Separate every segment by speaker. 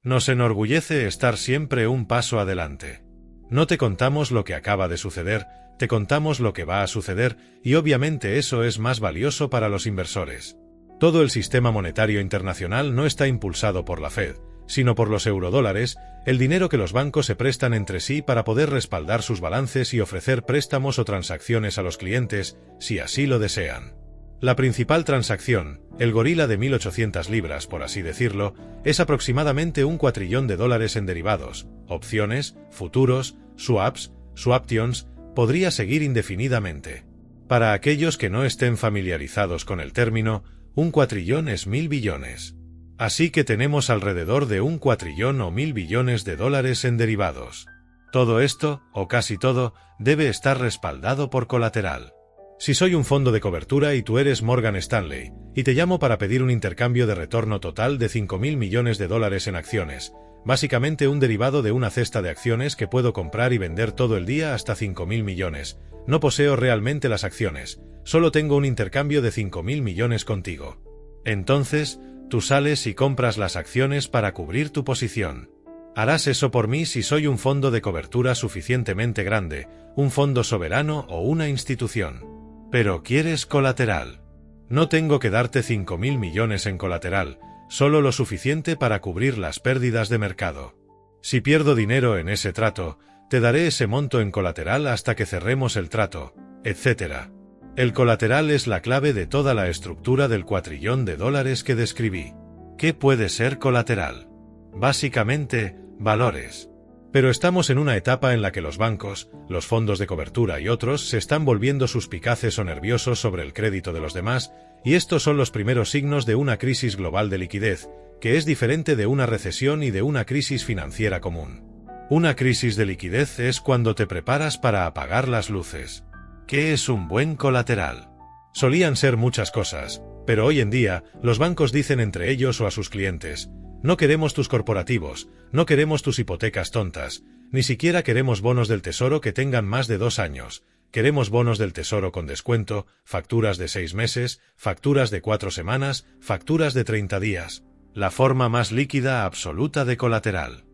Speaker 1: Nos enorgullece estar siempre un paso adelante. No te contamos lo que acaba de suceder, te contamos lo que va a suceder, y obviamente eso es más valioso para los inversores. Todo el sistema monetario internacional no está impulsado por la Fed, sino por los eurodólares, el dinero que los bancos se prestan entre sí para poder respaldar sus balances y ofrecer préstamos o transacciones a los clientes, si así lo desean. La principal transacción, el gorila de 1.800 libras por así decirlo, es aproximadamente $1 cuatrillón en derivados, opciones, futuros, swaps, swaptions, podría seguir indefinidamente. Para aquellos que no estén familiarizados con el término, $1 cuatrillón es 1.000 billones. Así que tenemos alrededor de $1 cuatrillón o 1.000 billones en derivados. Todo esto, o casi todo, debe estar respaldado por colateral. Si soy un fondo de cobertura y tú eres Morgan Stanley, y te llamo para pedir un intercambio de retorno total de $5.000 millones en acciones, básicamente un derivado de una cesta de acciones que puedo comprar y vender todo el día hasta 5.000 millones, no poseo realmente las acciones, solo tengo un intercambio de 5.000 millones contigo. Entonces, tú sales y compras las acciones para cubrir tu posición. Harás eso por mí si soy un fondo de cobertura suficientemente grande, un fondo soberano o una institución. Pero quieres colateral. No tengo que darte 5.000 millones en colateral, solo lo suficiente para cubrir las pérdidas de mercado. Si pierdo dinero en ese trato, te daré ese monto en colateral hasta que cerremos el trato, etc. El colateral es la clave de toda la estructura del $1 cuatrillón que describí. ¿Qué puede ser colateral? Básicamente, valores. Pero estamos en una etapa en la que los bancos, los fondos de cobertura y otros se están volviendo suspicaces o nerviosos sobre el crédito de los demás, y estos son los primeros signos de una crisis global de liquidez, que es diferente de una recesión y de una crisis financiera común. Una crisis de liquidez es cuando te preparas para apagar las luces. ¿Qué es un buen colateral? Solían ser muchas cosas, pero hoy en día, los bancos dicen entre ellos o a sus clientes: no queremos tus corporativos, no queremos tus hipotecas tontas, ni siquiera queremos bonos del tesoro que tengan más de 2 años, queremos bonos del tesoro con descuento, facturas de 6 meses, facturas de 4 semanas, facturas de 30 días. La forma más líquida absoluta de colateral.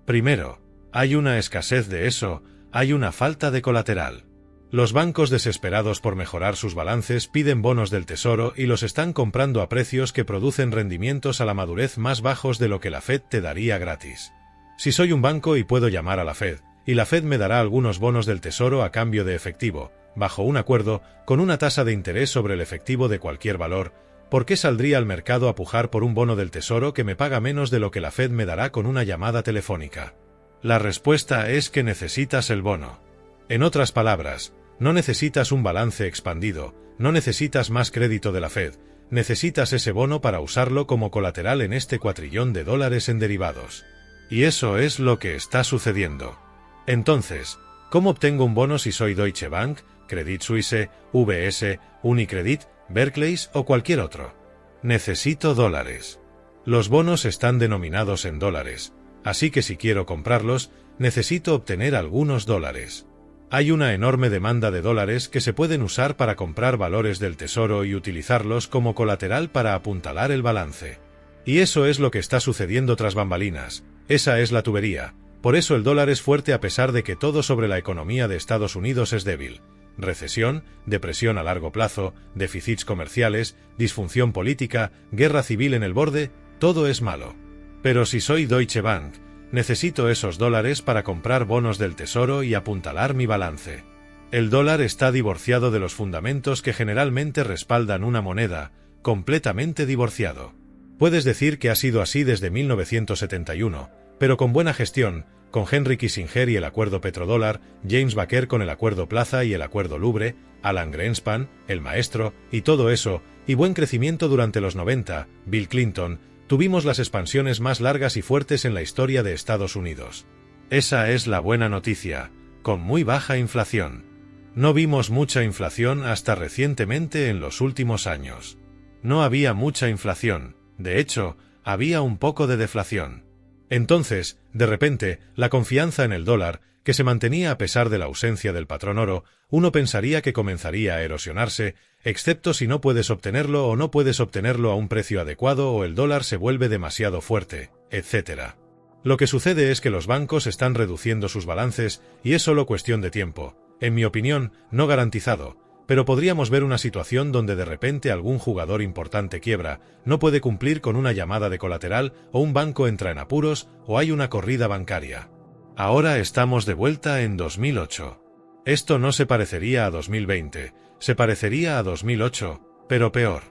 Speaker 1: Primero, hay una escasez de eso, hay una falta de colateral. Los bancos desesperados por mejorar sus balances piden bonos del tesoro y los están comprando a precios que producen rendimientos a la madurez más bajos de lo que la Fed te daría gratis. Si soy un banco y puedo llamar a la Fed, y la Fed me dará algunos bonos del tesoro a cambio de efectivo, bajo un acuerdo, con una tasa de interés sobre el efectivo de cualquier valor, ¿por qué saldría al mercado a pujar por un bono del tesoro que me paga menos de lo que la Fed me dará con una llamada telefónica? La respuesta es que necesitas el bono. En otras palabras, no necesitas un balance expandido, no necesitas más crédito de la Fed, necesitas ese bono para usarlo como colateral en este $1 cuatrillón en derivados. Y eso es lo que está sucediendo. Entonces, ¿cómo obtengo un bono si soy Deutsche Bank, Credit Suisse, UBS, Unicredit, Barclays o cualquier otro? Necesito dólares. Los bonos están denominados en dólares, así que si quiero comprarlos, necesito obtener algunos dólares. Hay una enorme demanda de dólares que se pueden usar para comprar valores del tesoro y utilizarlos como colateral para apuntalar el balance. Y eso es lo que está sucediendo tras bambalinas, esa es la tubería, por eso el dólar es fuerte a pesar de que todo sobre la economía de Estados Unidos es débil. Recesión, depresión a largo plazo, déficits comerciales, disfunción política, guerra civil en el borde, todo es malo. Pero si soy Deutsche Bank, necesito esos dólares para comprar bonos del tesoro y apuntalar mi balance. El dólar está divorciado de los fundamentos que generalmente respaldan una moneda, completamente divorciado. Puedes decir que ha sido así desde 1971, pero con buena gestión, con Henry Kissinger y el acuerdo petrodólar, James Baker con el acuerdo Plaza y el acuerdo Louvre, Alan Greenspan, el maestro, y todo eso, y buen crecimiento durante los 90, Bill Clinton, tuvimos las expansiones más largas y fuertes en la historia de Estados Unidos. Esa es la buena noticia, con muy baja inflación. No vimos mucha inflación hasta recientemente en los últimos años. No había mucha inflación, de hecho, había un poco de deflación. Entonces, de repente, la confianza en el dólar, que se mantenía a pesar de la ausencia del patrón oro, uno pensaría que comenzaría a erosionarse, excepto si no puedes obtenerlo o no puedes obtenerlo a un precio adecuado o el dólar se vuelve demasiado fuerte, etc. Lo que sucede es que los bancos están reduciendo sus balances y es solo cuestión de tiempo, en mi opinión, no garantizado, pero podríamos ver una situación donde de repente algún jugador importante quiebra, no puede cumplir con una llamada de colateral o un banco entra en apuros o hay una corrida bancaria. Ahora estamos de vuelta en 2008. Esto no se parecería a 2020, se parecería a 2008, pero peor.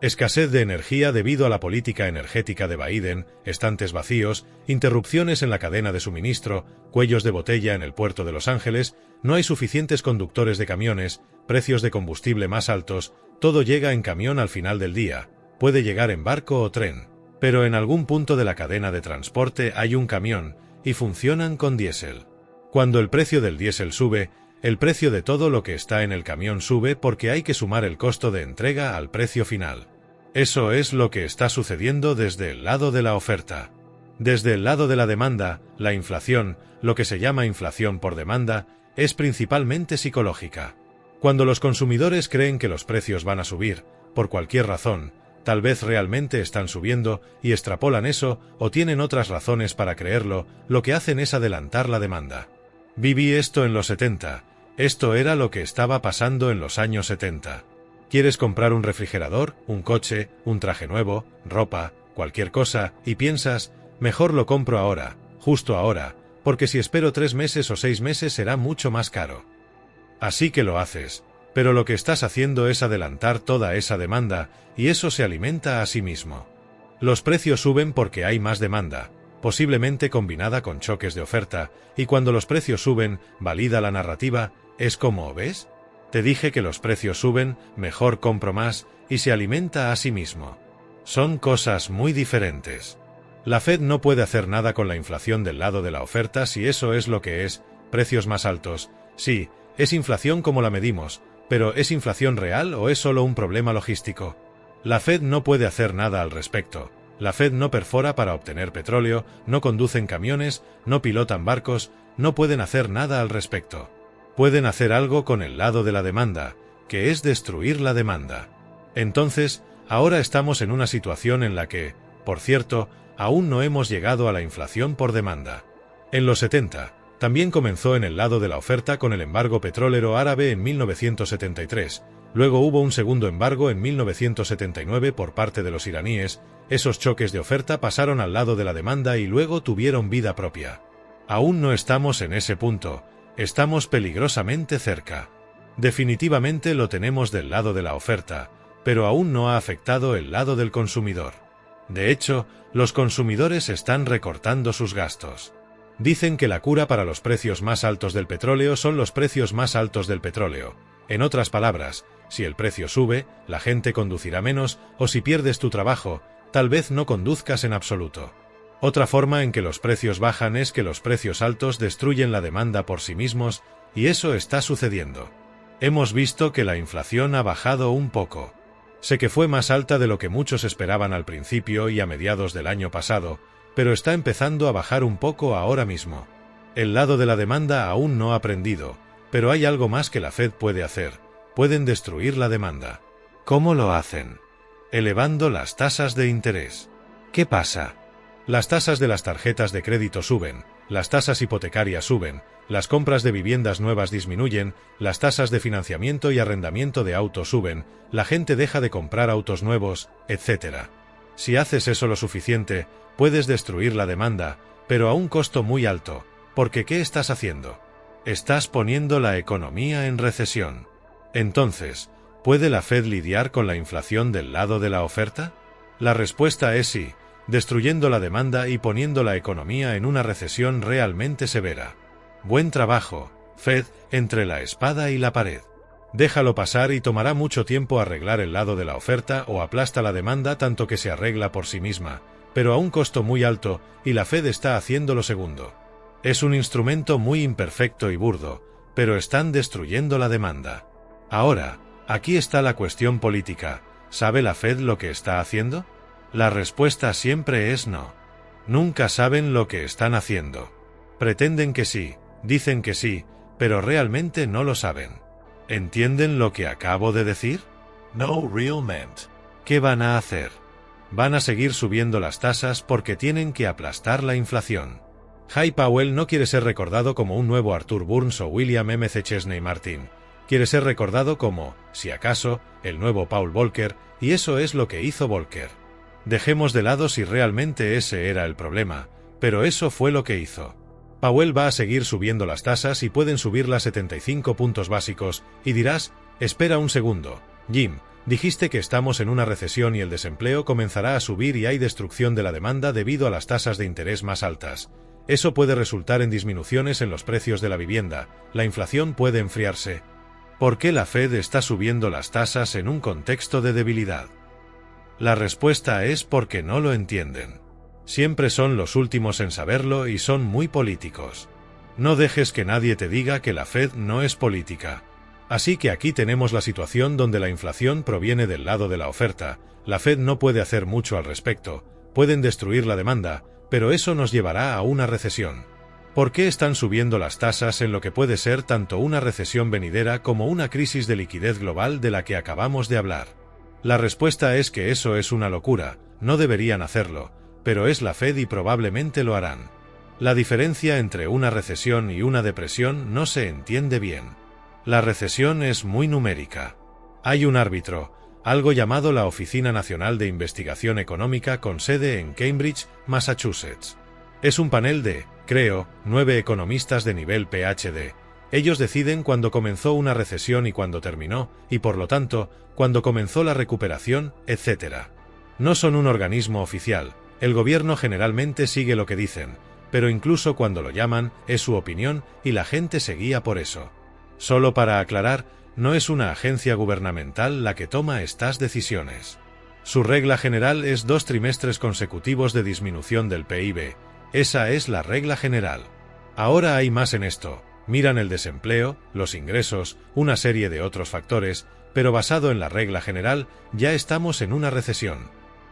Speaker 1: Escasez de energía debido a la política energética de Biden, estantes vacíos, interrupciones en la cadena de suministro, cuellos de botella en el puerto de Los Ángeles, no hay suficientes conductores de camiones, precios de combustible más altos, todo llega en camión al final del día, puede llegar en barco o tren, pero en algún punto de la cadena de transporte hay un camión, y funcionan con diésel. Cuando el precio del diésel sube, el precio de todo lo que está en el camión sube porque hay que sumar el costo de entrega al precio final. Eso es lo que está sucediendo desde el lado de la oferta. Desde el lado de la demanda, la inflación, lo que se llama inflación por demanda, es principalmente psicológica. Cuando los consumidores creen que los precios van a subir, por cualquier razón, tal vez realmente están subiendo y extrapolan eso o tienen otras razones para creerlo, lo que hacen es adelantar la demanda. Viví esto en los 70, esto era lo que estaba pasando en los años 70. Quieres comprar un refrigerador, un coche, un traje nuevo, ropa, cualquier cosa, y piensas, mejor lo compro ahora, justo ahora, porque si espero 3 meses o 6 meses será mucho más caro. Así que lo haces, pero lo que estás haciendo es adelantar toda esa demanda, y eso se alimenta a sí mismo. Los precios suben porque hay más demanda, posiblemente combinada con choques de oferta, y cuando los precios suben, valida la narrativa, es como, ¿ves? Te dije que los precios suben, mejor compro más, y se alimenta a sí mismo. Son cosas muy diferentes. La Fed no puede hacer nada con la inflación del lado de la oferta si eso es lo que es, precios más altos. Sí, es inflación como la medimos, pero ¿es inflación real o es solo un problema logístico? La Fed no puede hacer nada al respecto. La Fed no perfora para obtener petróleo, no conducen camiones, no pilotan barcos, no pueden hacer nada al respecto. Pueden hacer algo con el lado de la demanda, que es destruir la demanda. Entonces, ahora estamos en una situación en la que, por cierto, aún no hemos llegado a la inflación por demanda. En los 70, también comenzó en el lado de la oferta con el embargo petrolero árabe en 1973, luego hubo un segundo embargo en 1979 por parte de los iraníes, esos choques de oferta pasaron al lado de la demanda y luego tuvieron vida propia. Aún no estamos en ese punto. Estamos peligrosamente cerca. Definitivamente lo tenemos del lado de la oferta, pero aún no ha afectado el lado del consumidor. De hecho, los consumidores están recortando sus gastos. Dicen que la cura para los precios más altos del petróleo son los precios más altos del petróleo. En otras palabras, si el precio sube, la gente conducirá menos, o si pierdes tu trabajo, tal vez no conduzcas en absoluto. Otra forma en que los precios bajan es que los precios altos destruyen la demanda por sí mismos, y eso está sucediendo. Hemos visto que la inflación ha bajado un poco. Sé que fue más alta de lo que muchos esperaban al principio y a mediados del año pasado, pero está empezando a bajar un poco ahora mismo. El lado de la demanda aún no ha aprendido, pero hay algo más que la Fed puede hacer. Pueden destruir la demanda. ¿Cómo lo hacen? Elevando las tasas de interés. ¿Qué pasa? Las tasas de las tarjetas de crédito suben, las tasas hipotecarias suben, las compras de viviendas nuevas disminuyen, las tasas de financiamiento y arrendamiento de autos suben, la gente deja de comprar autos nuevos, etc. Si haces eso lo suficiente, puedes destruir la demanda, pero a un costo muy alto, porque ¿qué estás haciendo? Estás poniendo la economía en recesión. Entonces, ¿puede la Fed lidiar con la inflación del lado de la oferta? La respuesta es sí. Destruyendo la demanda y poniendo la economía en una recesión realmente severa. Buen trabajo, Fed, entre la espada y la pared. Déjalo pasar y tomará mucho tiempo arreglar el lado de la oferta o aplasta la demanda tanto que se arregla por sí misma, pero a un costo muy alto, y la Fed está haciendo lo segundo. Es un instrumento muy imperfecto y burdo, pero están destruyendo la demanda. Ahora, aquí está la cuestión política. ¿Sabe la Fed lo que está haciendo? La respuesta siempre es no. Nunca saben lo que están haciendo. Pretenden que sí, Dicen que sí, pero realmente no lo saben. ¿Entienden lo que acabo de decir?
Speaker 2: No realmente.
Speaker 1: ¿Qué van a hacer? Van a seguir subiendo las tasas porque tienen que aplastar la inflación. Jay Powell no quiere ser recordado como un nuevo Arthur Burns o William M. Chesney Martin. Quiere ser recordado como, si acaso, el nuevo Paul Volcker, y eso es lo que hizo Volcker. Dejemos de lado si realmente ese era el problema, pero eso fue lo que hizo. Powell va a seguir subiendo las tasas y pueden subirlas 75 puntos básicos, y dirás, espera un segundo, Jim, dijiste que estamos en una recesión y el desempleo comenzará a subir y hay destrucción de la demanda debido a las tasas de interés más altas. Eso puede resultar en disminuciones en los precios de la vivienda, la inflación puede enfriarse. ¿Por qué la Fed está subiendo las tasas en un contexto de debilidad? La respuesta es porque no lo entienden. Siempre son los últimos en saberlo y son muy políticos. No dejes que nadie te diga que la Fed no es política. Así que aquí tenemos la situación donde la inflación proviene del lado de la oferta, la Fed no puede hacer mucho al respecto, pueden destruir la demanda, pero eso nos llevará a una recesión. ¿Por qué están subiendo las tasas en lo que puede ser tanto una recesión venidera como una crisis de liquidez global de la que acabamos de hablar? La respuesta es que eso es una locura, no deberían hacerlo, pero es la Fed y probablemente lo harán. La diferencia entre una recesión y una depresión no se entiende bien. La recesión es muy numérica. Hay un árbitro, algo llamado la Oficina Nacional de Investigación Económica con sede en Cambridge, Massachusetts. Es un panel de, creo, 9 economistas de nivel PhD. Ellos deciden cuándo comenzó una recesión y cuándo terminó, y por lo tanto, cuándo comenzó la recuperación, etc. No son un organismo oficial, el gobierno generalmente sigue lo que dicen, pero incluso cuando lo llaman, es su opinión y la gente se guía por eso. Solo para aclarar, no es una agencia gubernamental la que toma estas decisiones. Su regla general es 2 trimestres consecutivos de disminución del PIB. Esa es la regla general. Ahora hay más en esto. Miran el desempleo, los ingresos, una serie de otros factores, pero basado en la regla general, ya estamos en una recesión.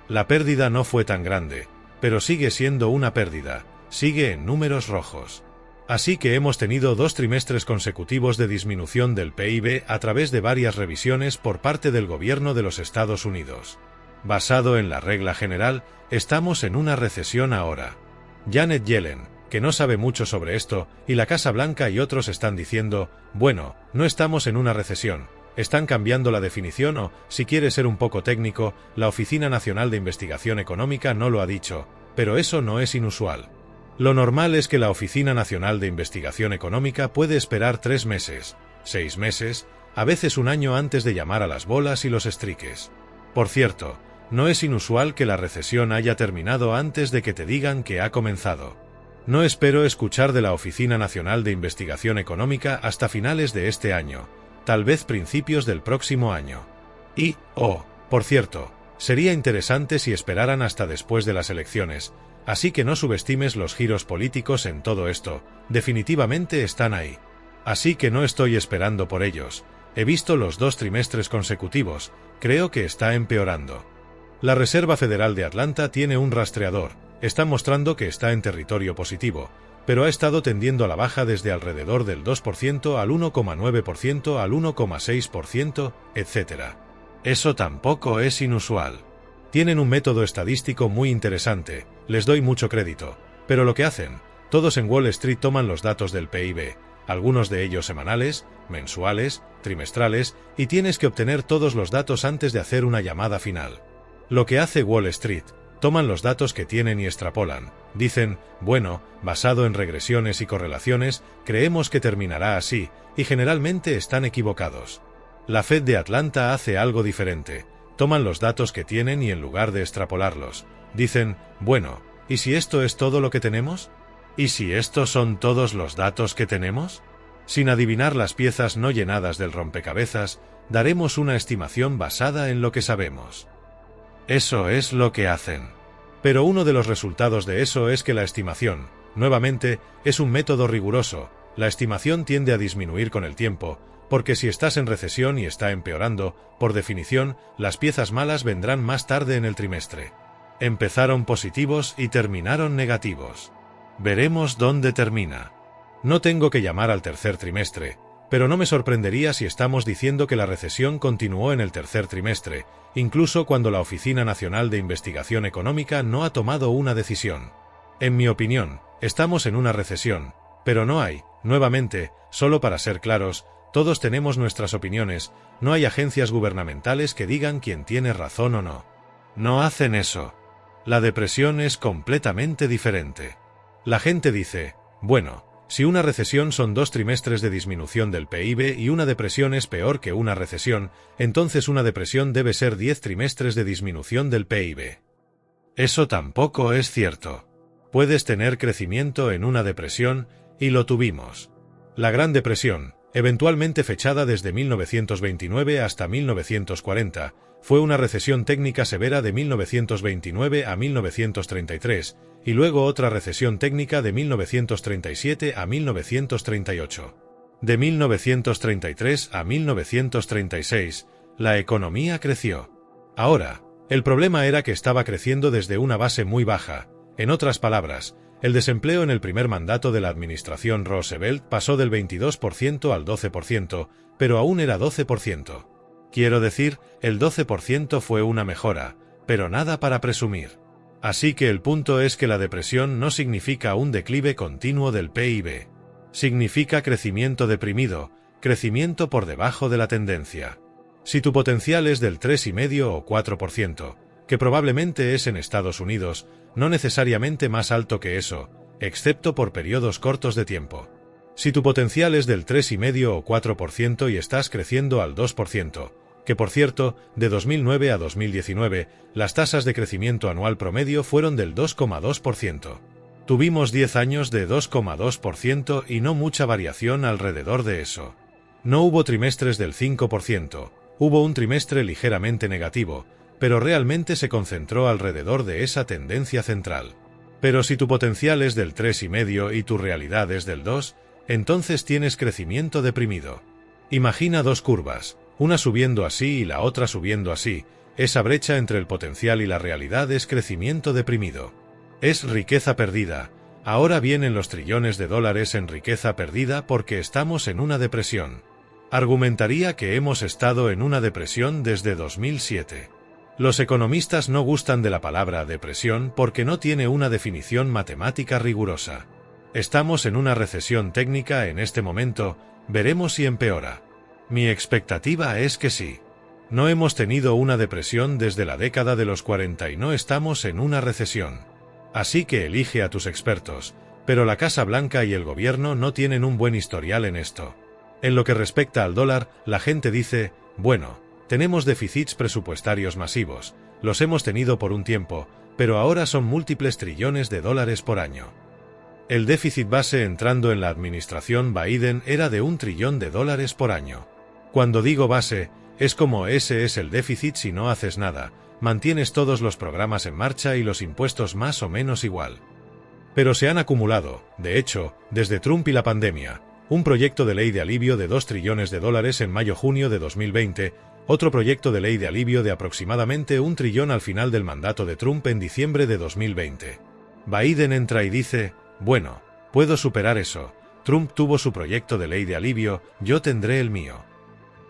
Speaker 1: La pérdida no fue tan grande, pero sigue siendo una pérdida, sigue en números rojos. Así que hemos tenido 2 trimestres consecutivos de disminución del PIB a través de varias revisiones por parte del gobierno de los Estados Unidos. Basado en la regla general, estamos en una recesión ahora. Janet Yellen, que no sabe mucho sobre esto, y la Casa Blanca y otros están diciendo, bueno, no estamos en una recesión, están cambiando la definición o, si quiere ser un poco técnico, la Oficina Nacional de Investigación Económica no lo ha dicho, pero eso no es inusual. Lo normal es que la Oficina Nacional de Investigación Económica puede esperar 3 meses, 6 meses, a veces un año antes de llamar a las bolas y los estriques. Por cierto, no es inusual que la recesión haya terminado antes de que te digan que ha comenzado. No espero escuchar de la Oficina Nacional de Investigación Económica hasta finales de este año, tal vez principios del próximo año. Y, por cierto, sería interesante si esperaran hasta después de las elecciones, así que no subestimes los giros políticos en todo esto, definitivamente están ahí. Así que no estoy esperando por ellos, he visto los 2 trimestres consecutivos, creo que está empeorando. La Reserva Federal de Atlanta tiene un rastreador, está mostrando que está en territorio positivo, pero ha estado tendiendo a la baja desde alrededor del 2% al 1,9% al 1,6%, etc. Eso tampoco es inusual. Tienen un método estadístico muy interesante, les doy mucho crédito, pero lo que hacen, todos en Wall Street toman los datos del PIB, algunos de ellos semanales, mensuales, trimestrales, y tienes que obtener todos los datos antes de hacer una llamada final. Lo que hace Wall Street, toman los datos que tienen y extrapolan, dicen, bueno, basado en regresiones y correlaciones, creemos que terminará así, y generalmente están equivocados. La Fed de Atlanta hace algo diferente, toman los datos que tienen y en lugar de extrapolarlos, dicen, bueno, ¿y si esto es todo lo que tenemos? ¿Y si estos son todos los datos que tenemos? Sin adivinar las piezas no llenadas del rompecabezas, daremos una estimación basada en lo que sabemos. Eso es lo que hacen. Pero uno de los resultados de eso es que la estimación, nuevamente, es un método riguroso, la estimación tiende a disminuir con el tiempo, porque si estás en recesión y está empeorando, por definición, las piezas malas vendrán más tarde en el trimestre. Empezaron positivos y terminaron negativos. Veremos dónde termina. No tengo que llamar al tercer trimestre, pero no me sorprendería si estamos diciendo que la recesión continuó en el tercer trimestre, incluso cuando la Oficina Nacional de Investigación Económica no ha tomado una decisión. En mi opinión, estamos en una recesión, pero no hay, nuevamente, solo para ser claros, todos tenemos nuestras opiniones, no hay agencias gubernamentales que digan quién tiene razón o no. No hacen eso. La depresión es completamente diferente. La gente dice, bueno, si una recesión son 2 trimestres de disminución del PIB y una depresión es peor que una recesión, entonces una depresión debe ser 10 trimestres de disminución del PIB. Eso tampoco es cierto. Puedes tener crecimiento en una depresión, y lo tuvimos. La Gran Depresión, eventualmente fechada desde 1929 hasta 1940, fue una recesión técnica severa de 1929 a 1933, y luego otra recesión técnica de 1937 a 1938. De 1933 a 1936, la economía creció. Ahora, el problema era que estaba creciendo desde una base muy baja. En otras palabras, el desempleo en el primer mandato de la administración Roosevelt pasó del 22% al 12%, pero aún era 12%. Quiero decir, el 12% fue una mejora, pero nada para presumir. Así que el punto es que la depresión no significa un declive continuo del PIB. Significa crecimiento deprimido, crecimiento por debajo de la tendencia. Si tu potencial es del 3,5 o 4%, que probablemente es en Estados Unidos, no necesariamente más alto que eso, excepto por periodos cortos de tiempo. Si tu potencial es del 3,5 o 4% y estás creciendo al 2%, que por cierto, de 2009 a 2019, las tasas de crecimiento anual promedio fueron del 2,2%. Tuvimos 10 años de 2,2% y no mucha variación alrededor de eso. No hubo trimestres del 5%, hubo un trimestre ligeramente negativo, pero realmente se concentró alrededor de esa tendencia central. Pero si tu potencial es del 3,5 y tu realidad es del 2, entonces tienes crecimiento deprimido. Imagina dos curvas, una subiendo así y la otra subiendo así, esa brecha entre el potencial y la realidad es crecimiento deprimido. Es riqueza perdida, ahora vienen los trillones de dólares en riqueza perdida porque estamos en una depresión. Argumentaría que hemos estado en una depresión desde 2007. Los economistas no gustan de la palabra depresión porque no tiene una definición matemática rigurosa. Estamos en una recesión técnica en este momento, veremos si empeora. Mi expectativa es que sí. No hemos tenido una depresión desde la década de los 40 y no estamos en una recesión. Así que elige a tus expertos, pero la Casa Blanca y el gobierno no tienen un buen historial en esto. En lo que respecta al dólar, la gente dice, bueno, tenemos déficits presupuestarios masivos, los hemos tenido por un tiempo, pero ahora son múltiples trillones de dólares por año. El déficit base entrando en la administración Biden era de $1 trillón por año. Cuando digo base, es como ese es el déficit si no haces nada, mantienes todos los programas en marcha y los impuestos más o menos igual. Pero se han acumulado, de hecho, desde Trump y la pandemia, un proyecto de ley de alivio de $2 trillones en mayo-junio de 2020, otro proyecto de ley de alivio de aproximadamente $1 trillón al final del mandato de Trump en diciembre de 2020. Biden entra y dice, bueno, puedo superar eso, Trump tuvo su proyecto de ley de alivio, yo tendré el mío.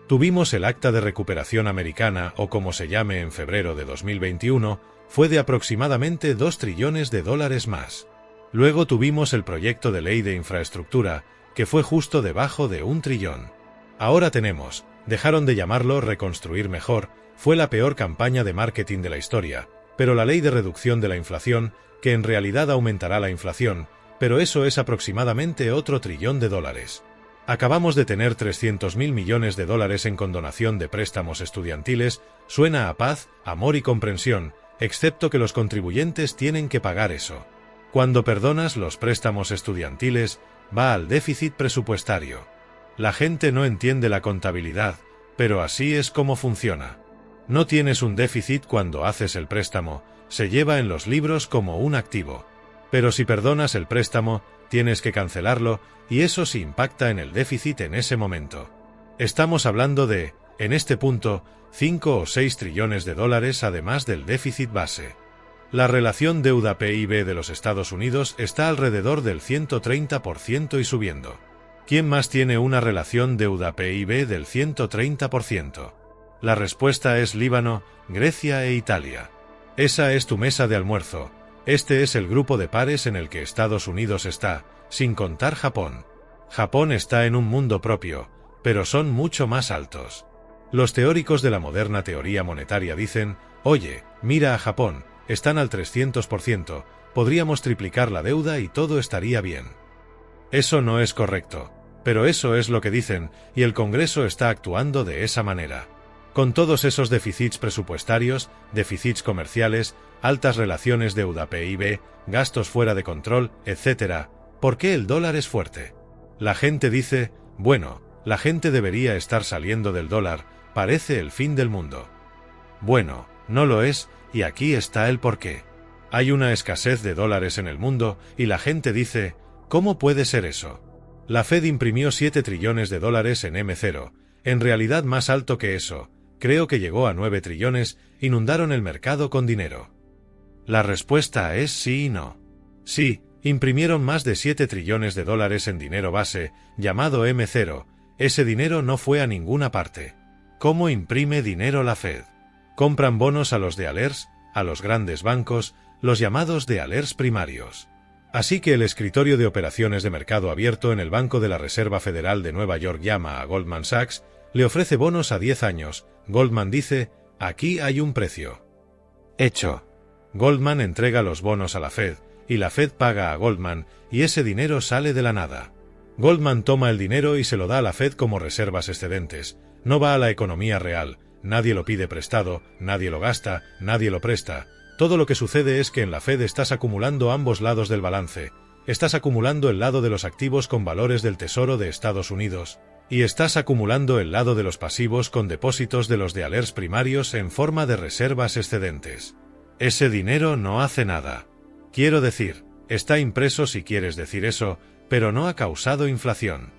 Speaker 1: Tuvimos el Acta de Recuperación Americana, o como se llame en febrero de 2021, fue de aproximadamente $2 trillones más. Luego tuvimos el proyecto de ley de infraestructura, que fue justo debajo de $1 trillón. Ahora tenemos, dejaron de llamarlo reconstruir mejor, fue la peor campaña de marketing de la historia, pero la ley de reducción de la inflación, que en realidad aumentará la inflación, pero eso es aproximadamente otro $1 trillón. Acabamos de tener $300.000 millones en condonación de préstamos estudiantiles, suena a paz, amor y comprensión, excepto que los contribuyentes tienen que pagar eso. Cuando perdonas los préstamos estudiantiles, va al déficit presupuestario. La gente no entiende la contabilidad, pero así es como funciona. No tienes un déficit cuando haces el préstamo, se lleva en los libros como un activo. Pero si perdonas el préstamo, tienes que cancelarlo, y eso sí impacta en el déficit en ese momento. Estamos hablando de, en este punto, $5 o $6 trillones además del déficit base. La relación deuda-PIB de los Estados Unidos está alrededor del 130% y subiendo. ¿Quién más tiene una relación deuda-PIB del 130%? La respuesta es Líbano, Grecia e Italia. Esa es tu mesa de almuerzo. Este es el grupo de pares en el que Estados Unidos está, sin contar Japón. Japón está en un mundo propio, pero son mucho más altos. Los teóricos de la moderna teoría monetaria dicen, oye, mira a Japón, están al 300%, podríamos triplicar la deuda y todo estaría bien. Eso no es correcto, pero eso es lo que dicen, y el Congreso está actuando de esa manera. Con todos esos déficits presupuestarios, déficits comerciales, altas relaciones deuda-PIB, gastos fuera de control, etc., ¿por qué el dólar es fuerte? La gente dice, bueno, la gente debería estar saliendo del dólar, parece el fin del mundo. Bueno, no lo es, y aquí está el porqué. Hay una escasez de dólares en el mundo, y la gente dice, ¿cómo puede ser eso? La Fed imprimió 7 trillones de dólares en M0, en realidad más alto que eso, creo que llegó a 9 trillones, inundaron el mercado con dinero. La respuesta es sí y no. Sí, imprimieron más de 7 trillones de dólares en dinero base, llamado M0, ese dinero no fue a ninguna parte. ¿Cómo imprime dinero la Fed? Compran bonos a los de ALERS, a los grandes bancos, los llamados de ALERS primarios. Así que el escritorio de operaciones de mercado abierto en el Banco de la Reserva Federal de Nueva York llama a Goldman Sachs, le ofrece bonos a 10 años, Goldman dice, aquí hay un precio. Hecho. Goldman entrega los bonos a la Fed, y la Fed paga a Goldman, y ese dinero sale de la nada. Goldman toma el dinero y se lo da a la Fed como reservas excedentes, no va a la economía real, nadie lo pide prestado, nadie lo gasta, nadie lo presta. Todo lo que sucede es que en la Fed estás acumulando ambos lados del balance, estás acumulando el lado de los activos con valores del Tesoro de Estados Unidos, y estás acumulando el lado de los pasivos con depósitos de los de ALERS primarios en forma de reservas excedentes. Ese dinero no hace nada. Quiero decir, está impreso si quieres decir eso, pero no ha causado inflación.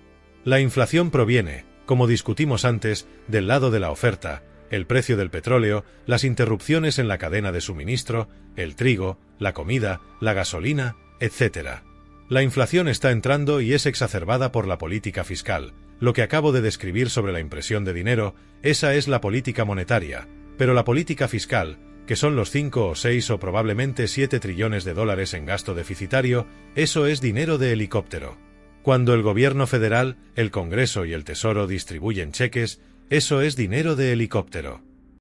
Speaker 1: La inflación proviene, como discutimos antes, del lado de la oferta, el precio del petróleo, las interrupciones en la cadena de suministro, el trigo, la comida, la gasolina, etc. La inflación está entrando y es exacerbada por la política fiscal. Lo que acabo de describir sobre la impresión de dinero, esa es la política monetaria, pero la política fiscal, que son los 5 o 6 o probablemente 7 trillones de dólares en gasto deficitario, eso es dinero de helicóptero. Cuando el gobierno federal, el Congreso y el Tesoro distribuyen cheques, eso es dinero de helicóptero.